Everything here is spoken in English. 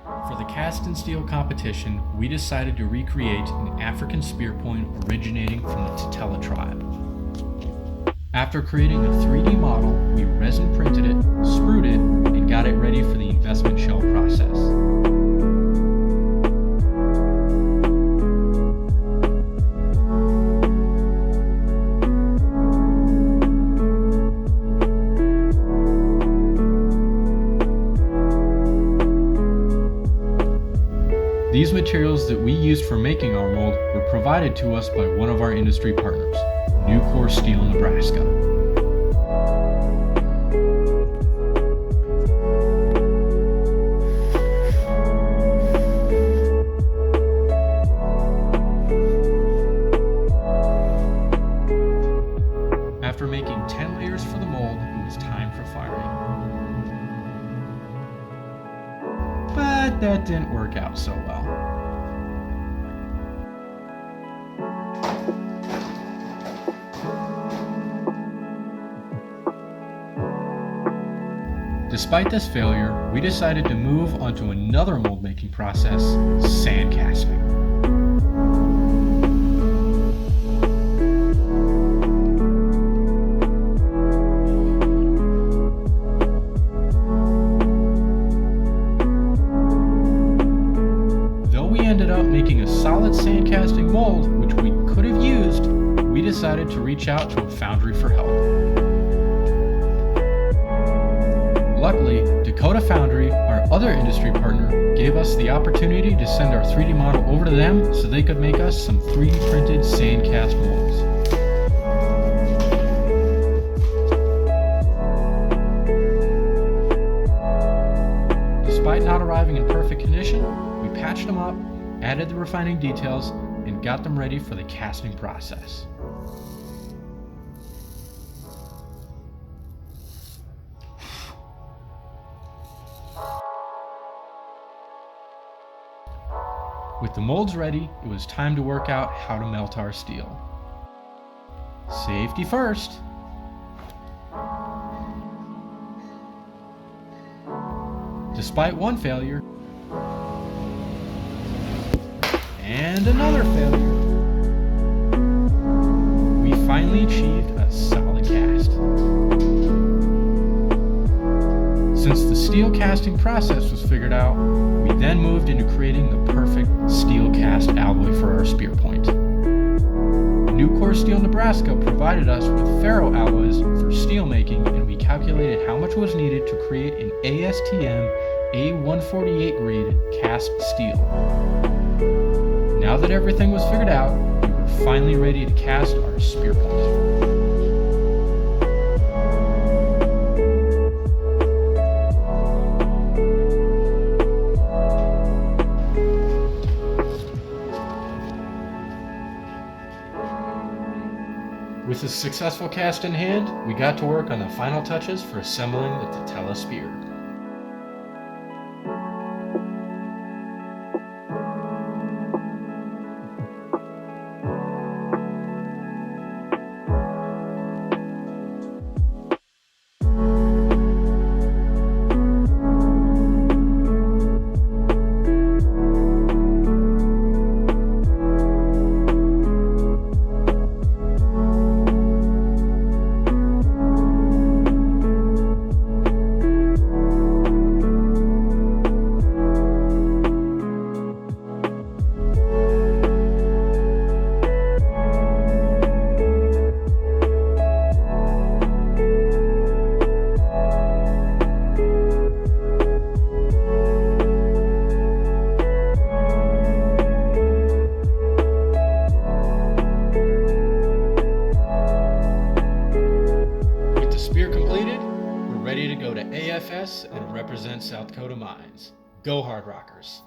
For the cast and steel competition, we decided to recreate an African spear point originating from the Dakota tribe. After creating a 3D model, we resin printed it, sprued it, and got it ready for the investment shell process. These materials that we used for making our mold were provided to us by one of our industry partners, Nucor Steel, Nebraska. After making 10 layers for the mold, it was time for firing. But that didn't work out so well. Despite this failure, we decided to move on to another mold making process, sand casting. Though we ended up making a solid sand casting mold, which we could have used, we decided to reach out to a foundry for help. Luckily, Dakota Foundry, our other industry partner, gave us the opportunity to send our 3D model over to them so they could make us some 3D printed sand cast molds. Despite not arriving in perfect condition, we patched them up, added the refining details, and got them ready for the casting process. With the molds ready, it was time to work out how to melt our steel. Safety first. Despite one failure, and another failure, we finally achieved a solid cast. Since the steel casting process was figured out, we then moved into creating the perfect steel cast alloy for our spear point. Nucor Steel, Nebraska provided us with ferro alloys for steel making, and we calculated how much was needed to create an ASTM A148 grade cast steel. Now that everything was figured out, we were finally ready to cast our spear point. With a successful cast in hand, we got to work on the final touches for assembling the Dakota spear. Ready to go to AFS and represent South Dakota mines. Go Hard Rockers!